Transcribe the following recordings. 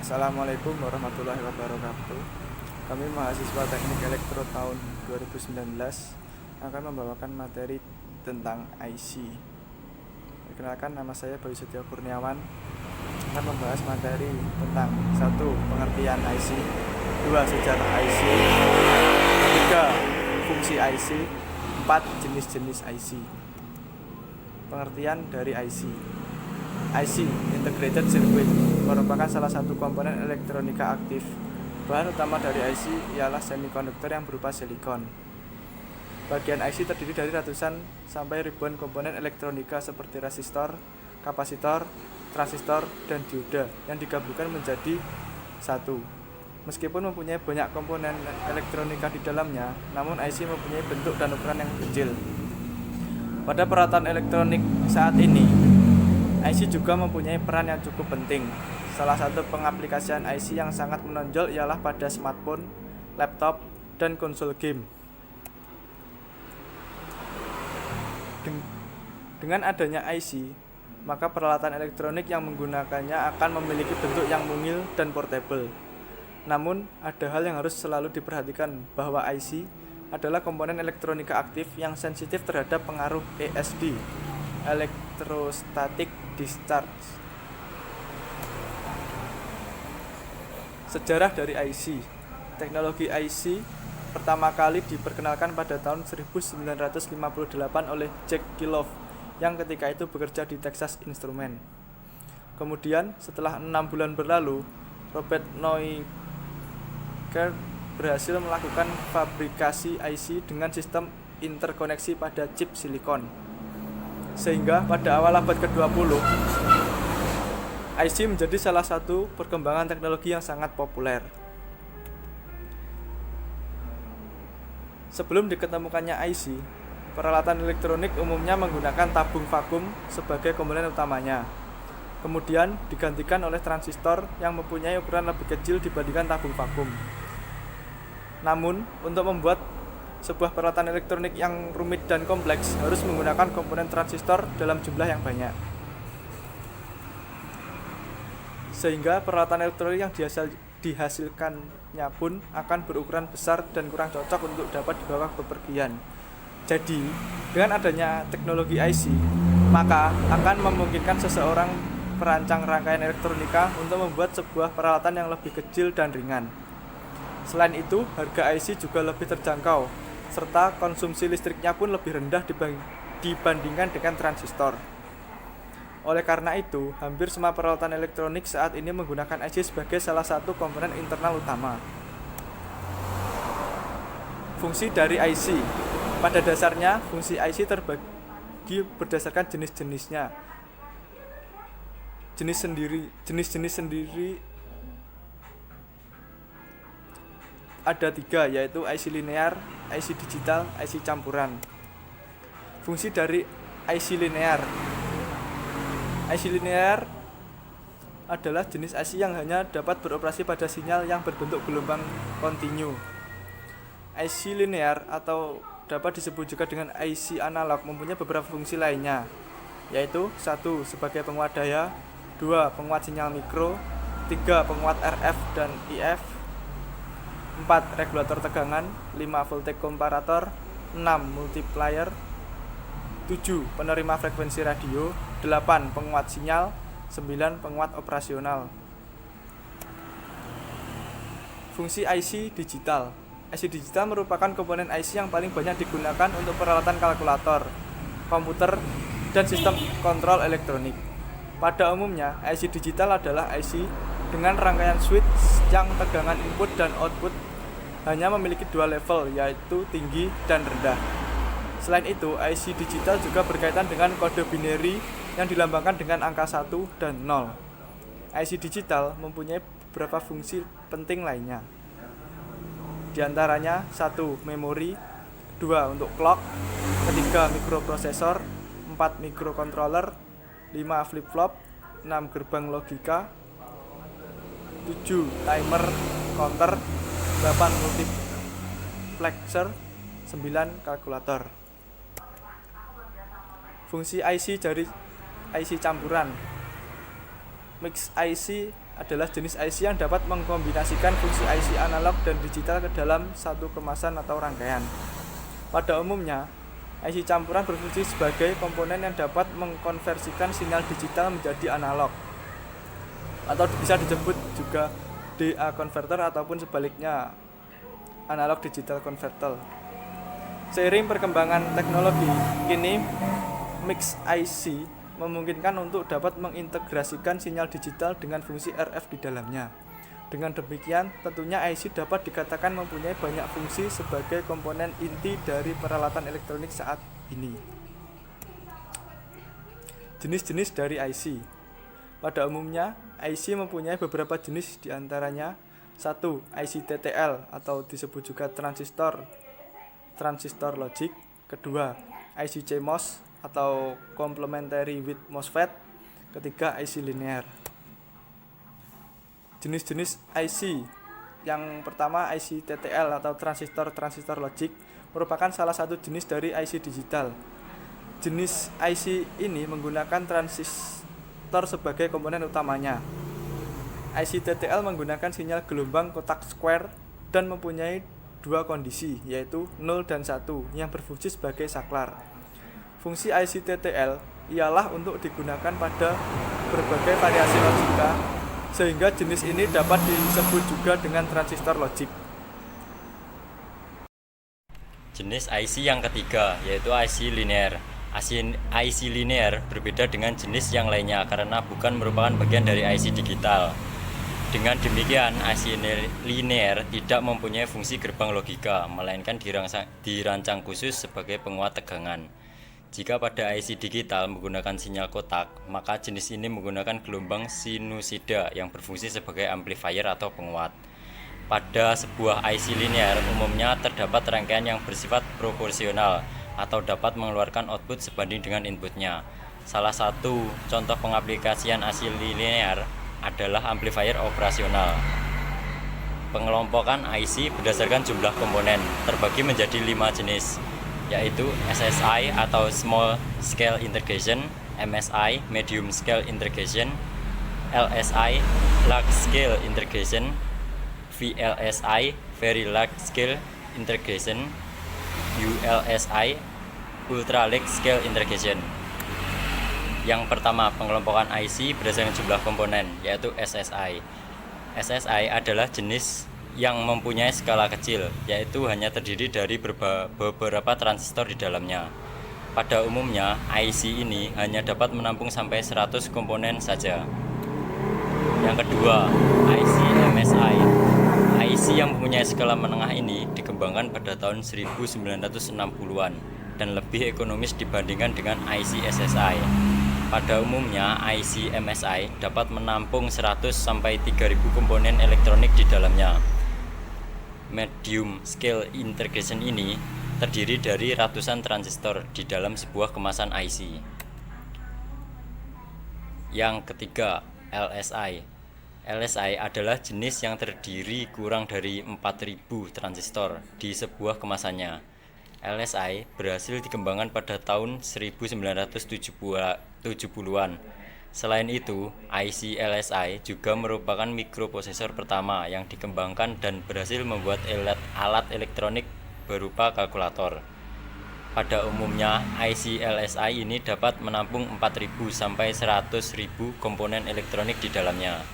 Assalamualaikum warahmatullahi wabarakatuh. Kami mahasiswa Teknik Elektro tahun 2019 akan membawakan materi tentang IC. Perkenalkan, nama saya Bayu Setia Kurniawan. Akan membahas materi tentang 1. Pengertian IC, 2. Sejarah IC, 3. Fungsi IC, 4. Jenis-jenis IC. Pengertian dari IC. IC, Integrated Circuit, merupakan salah satu komponen elektronika aktif. Bahan utama dari IC ialah semikonduktor yang berupa silikon. Bagian IC terdiri dari ratusan sampai ribuan komponen elektronika seperti resistor, kapasitor, transistor, dan dioda yang digabungkan menjadi satu. Meskipun mempunyai banyak komponen elektronika di dalamnya, namun IC mempunyai bentuk dan ukuran yang kecil. Pada peralatan elektronik saat ini, IC juga mempunyai peran yang cukup penting. Salah satu pengaplikasian IC yang sangat menonjol ialah pada smartphone, laptop, dan konsol game. Dengan adanya IC, maka peralatan elektronik yang menggunakannya akan memiliki bentuk yang mungil dan portable. Namun, ada hal yang harus selalu diperhatikan, bahwa IC adalah komponen elektronika aktif yang sensitif terhadap pengaruh ESD, Electrostatic Discharge. Sejarah dari IC. Teknologi IC pertama kali diperkenalkan pada tahun 1958 oleh Jack Kilof yang ketika itu bekerja di Texas Instruments. Kemudian setelah 6 bulan berlalu, Robert Noyker berhasil melakukan fabrikasi IC dengan sistem interkoneksi pada chip silikon. Sehingga pada awal abad ke-20, IC menjadi salah satu perkembangan teknologi yang sangat populer. Sebelum diketemukannya IC, peralatan elektronik umumnya menggunakan tabung vakum sebagai komponen utamanya. Kemudian digantikan oleh transistor yang mempunyai ukuran lebih kecil dibandingkan tabung vakum. Namun, untuk membuat sebuah peralatan elektronik yang rumit dan kompleks harus menggunakan komponen transistor dalam jumlah yang banyak. Sehingga peralatan elektronik yang dihasilkannya pun akan berukuran besar dan kurang cocok untuk dapat dibawa bepergian. Jadi, dengan adanya teknologi IC, maka akan memungkinkan seseorang perancang rangkaian elektronika untuk membuat sebuah peralatan yang lebih kecil dan ringan. Selain itu, harga IC juga lebih terjangkau, serta konsumsi listriknya pun lebih rendah dibandingkan dengan transistor. Oleh karena itu, hampir semua peralatan elektronik saat ini menggunakan IC sebagai salah satu komponen internal utama. Fungsi dari IC. Pada dasarnya, fungsi IC terbagi berdasarkan jenis-jenisnya. Jenis-jenis sendiri ada 3, yaitu IC linear, IC digital, IC campuran. Fungsi dari IC linear. IC linear adalah jenis IC yang hanya dapat beroperasi pada sinyal yang berbentuk gelombang kontinu. IC linear atau dapat disebut juga dengan IC analog mempunyai beberapa fungsi lainnya, yaitu 1. Sebagai penguat daya, 2. Penguat sinyal mikro, 3. Penguat RF dan IF, 4. Regulator tegangan, 5. Voltage komparator, 6. Multiplier, 7. Penerima frekuensi radio, 8. Penguat sinyal, 9. Penguat operasional. Fungsi IC digital. IC digital merupakan komponen IC yang paling banyak digunakan untuk peralatan kalkulator, komputer, dan sistem kontrol elektronik. Pada umumnya, IC digital adalah IC dengan rangkaian switch yang tegangan input dan output hanya memiliki 2 level, yaitu tinggi dan rendah. Selain itu, IC digital juga berkaitan dengan kode binary yang dilambangkan dengan angka 1 dan 0. IC digital mempunyai beberapa fungsi penting lainnya. Di antaranya 1. Memori, 2. Untuk clock, 3. Mikroprosesor, 4. Mikrocontroller, 5. Flip-flop, 6. Gerbang logika, 7. Timer, counter, 8. Multiplexer, 9. Kalkulator. Fungsi IC dari IC campuran. Mix IC adalah jenis IC yang dapat mengkombinasikan fungsi IC analog dan digital ke dalam satu kemasan atau rangkaian. Pada umumnya, IC campuran berfungsi sebagai komponen yang dapat mengkonversikan sinyal digital menjadi analog, atau bisa disebut juga DA converter ataupun sebaliknya analog digital converter. Seiring perkembangan teknologi, kini mix IC memungkinkan untuk dapat mengintegrasikan sinyal digital dengan fungsi RF di dalamnya. Dengan demikian, tentunya IC dapat dikatakan mempunyai banyak fungsi sebagai komponen inti dari peralatan elektronik saat ini. Jenis-jenis dari IC. Pada umumnya, IC mempunyai beberapa jenis, diantaranya 1. IC TTL atau disebut juga transistor logic. Kedua, IC CMOS atau complementary with MOSFET. Ketiga, IC linear. Jenis-jenis IC. Yang pertama, IC TTL atau transistor logic merupakan salah satu jenis dari IC digital. Jenis IC ini menggunakan transistor sebagai komponen utamanya. IC TTL menggunakan sinyal gelombang kotak square dan mempunyai dua kondisi, yaitu 0 dan 1 yang berfungsi sebagai saklar. Fungsi IC TTL ialah untuk digunakan pada berbagai variasi logika, sehingga jenis ini dapat disebut juga dengan transistor logic. Jenis IC yang ketiga yaitu IC linear. IC linear berbeda dengan jenis yang lainnya karena bukan merupakan bagian dari IC digital. Dengan demikian, IC linear tidak mempunyai fungsi gerbang logika, melainkan dirancang khusus sebagai penguat tegangan. Jika pada IC digital menggunakan sinyal kotak, maka jenis ini menggunakan gelombang sinusida yang berfungsi sebagai amplifier atau penguat. Pada sebuah IC linear, umumnya terdapat rangkaian yang bersifat proporsional atau dapat mengeluarkan output sebanding dengan inputnya. Salah satu contoh pengaplikasian IC linear adalah amplifier operasional. Pengelompokan IC berdasarkan jumlah komponen terbagi menjadi 5 jenis, yaitu SSI atau Small Scale Integration, MSI Medium Scale Integration, LSI Large Scale Integration, VLSI Very Large Scale Integration, ULSI Ultra Large Scale Integration. Yang pertama, pengelompokan IC berdasarkan jumlah komponen, yaitu SSI. SSI adalah jenis yang mempunyai skala kecil, yaitu hanya terdiri dari beberapa transistor di dalamnya. Pada umumnya, IC ini hanya dapat menampung sampai 100 komponen saja. Yang kedua, IC MSI. IC yang mempunyai skala menengah ini dikembangkan pada tahun 1960-an dan lebih ekonomis dibandingkan dengan IC SSI. Pada umumnya, IC MSI dapat menampung 100 sampai 3000 komponen elektronik di dalamnya. Medium Scale Integration ini terdiri dari ratusan transistor di dalam sebuah kemasan IC. Yang ketiga, LSI. LSI adalah jenis yang terdiri kurang dari 4000 transistor di sebuah kemasannya. LSI berhasil dikembangkan pada tahun 1970-an. Selain itu, IC LSI juga merupakan mikroprosesor pertama yang dikembangkan dan berhasil membuat alat elektronik berupa kalkulator. Pada umumnya, IC LSI ini dapat menampung 4.000 sampai 100.000 komponen elektronik di dalamnya.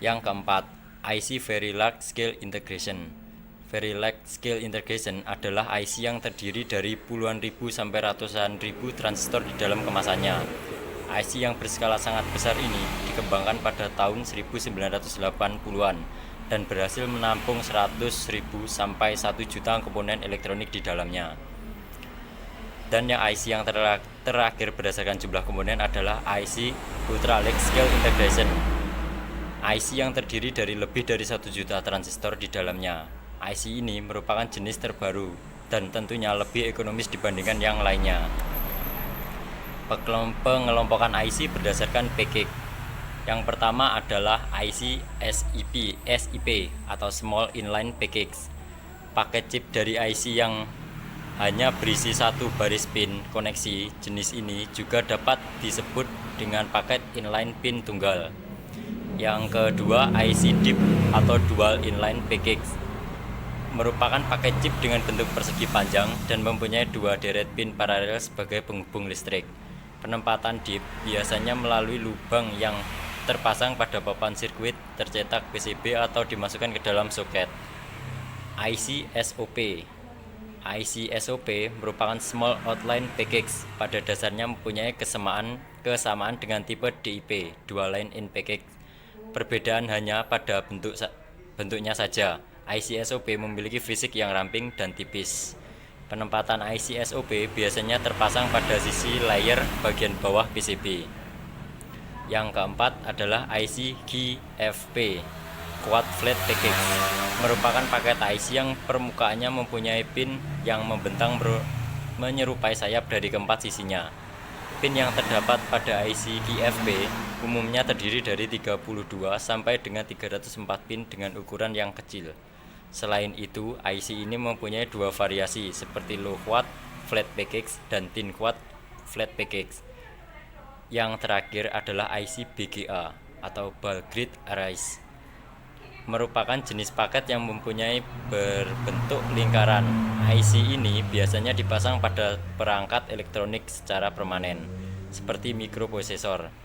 Yang keempat, IC Very Large Scale Integration. Very Large Scale Integration adalah IC yang terdiri dari puluhan ribu sampai ratusan ribu transistor di dalam kemasannya. IC yang berskala sangat besar ini dikembangkan pada tahun 1980-an dan berhasil menampung 100.000 sampai 1 juta komponen elektronik di dalamnya. Dan yang IC yang terakhir berdasarkan jumlah komponen adalah IC Ultra Large Scale Integration. IC yang terdiri dari lebih dari 1 juta transistor di dalamnya. IC ini merupakan jenis terbaru dan tentunya lebih ekonomis dibandingkan yang lainnya. Pengelompokan IC berdasarkan package. Yang pertama adalah IC SIP atau Small Inline Package. Paket chip dari IC yang hanya berisi satu baris pin koneksi jenis ini juga dapat disebut dengan paket inline pin tunggal. Yang kedua, IC DIP atau Dual Inline Package merupakan paket chip dengan bentuk persegi panjang dan mempunyai dua deret pin paralel sebagai penghubung listrik. Penempatan DIP biasanya melalui lubang yang terpasang pada papan sirkuit, tercetak PCB atau dimasukkan ke dalam soket. IC SOP merupakan Small Outline Package. Pada dasarnya mempunyai kesamaan dengan tipe DIP, Dual Line in Package. Perbedaan hanya pada bentuknya saja. IC SOP memiliki fisik yang ramping dan tipis. Penempatan IC SOP biasanya terpasang pada sisi layer bagian bawah PCB. Yang keempat adalah IC GFP, Quad Flat Package, merupakan paket IC yang permukaannya mempunyai pin yang membentang menyerupai sayap dari keempat sisinya. Pin yang terdapat pada IC GFP umumnya terdiri dari 32 sampai dengan 304 pin dengan ukuran yang kecil. Selain itu, IC ini mempunyai dua variasi seperti Low Quad Flat Package dan Thin Quad Flat Package. Yang terakhir adalah IC BGA atau Bulk Grid Arrays, merupakan jenis paket yang mempunyai berbentuk lingkaran. IC ini biasanya dipasang pada perangkat elektronik secara permanen, seperti mikroprosesor.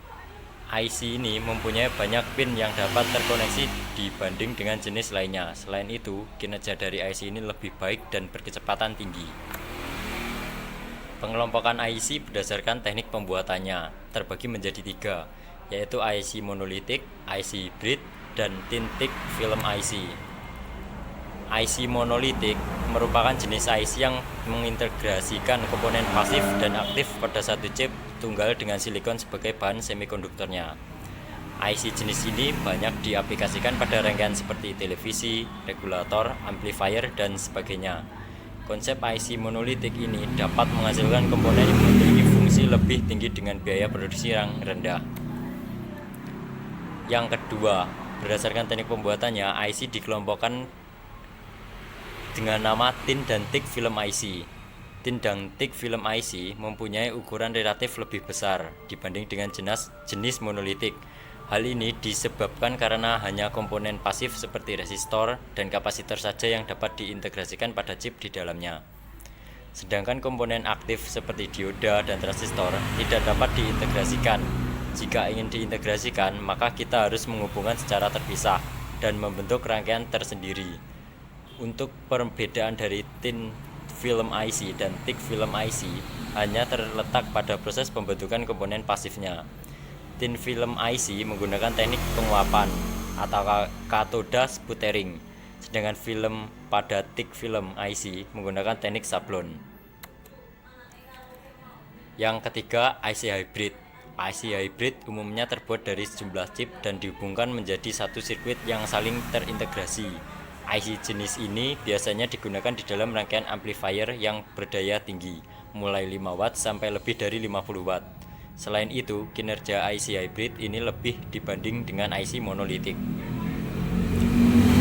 IC ini mempunyai banyak pin yang dapat terkoneksi dibanding dengan jenis lainnya. Selain itu, kinerja dari IC ini lebih baik dan berkecepatan tinggi. Pengelompokan IC berdasarkan teknik pembuatannya terbagi menjadi 3, yaitu IC monolitik, IC hybrid, dan thin thick film IC. IC monolitik merupakan jenis IC yang mengintegrasikan komponen pasif dan aktif pada satu chip tunggal dengan silikon sebagai bahan semikonduktornya. IC jenis ini banyak diaplikasikan pada rangkaian seperti televisi, regulator, amplifier, dan sebagainya. Konsep IC monolitik ini dapat menghasilkan komponen yang memiliki fungsi lebih tinggi dengan biaya produksi yang rendah. Yang kedua, berdasarkan teknik pembuatannya, IC dikelompokkan dengan nama thin dan thick film IC. Thin dan thick film IC mempunyai ukuran relatif lebih besar dibanding dengan jenis monolitik. Hal ini disebabkan karena hanya komponen pasif seperti resistor dan kapasitor saja yang dapat diintegrasikan pada chip di dalamnya. Sedangkan komponen aktif seperti dioda dan transistor tidak dapat diintegrasikan. Jika ingin diintegrasikan, maka kita harus menghubungkan secara terpisah dan membentuk rangkaian tersendiri. Untuk perbedaan dari thin film IC dan thick film IC hanya terletak pada proses pembentukan komponen pasifnya. Thin film IC menggunakan teknik penguapan atau katoda sputtering, sedangkan film pada thick film IC menggunakan teknik sablon. Yang ketiga, IC hybrid. IC hybrid umumnya terbuat dari sejumlah chip dan dihubungkan menjadi satu sirkuit yang saling terintegrasi. IC jenis ini biasanya digunakan di dalam rangkaian amplifier yang berdaya tinggi, mulai 5 watt sampai lebih dari 50 watt. Selain itu, kinerja IC hybrid ini lebih dibanding dengan IC monolitik.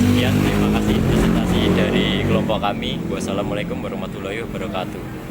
Sekian, terima kasih presentasi dari kelompok kami. Wassalamualaikum warahmatullahi wabarakatuh.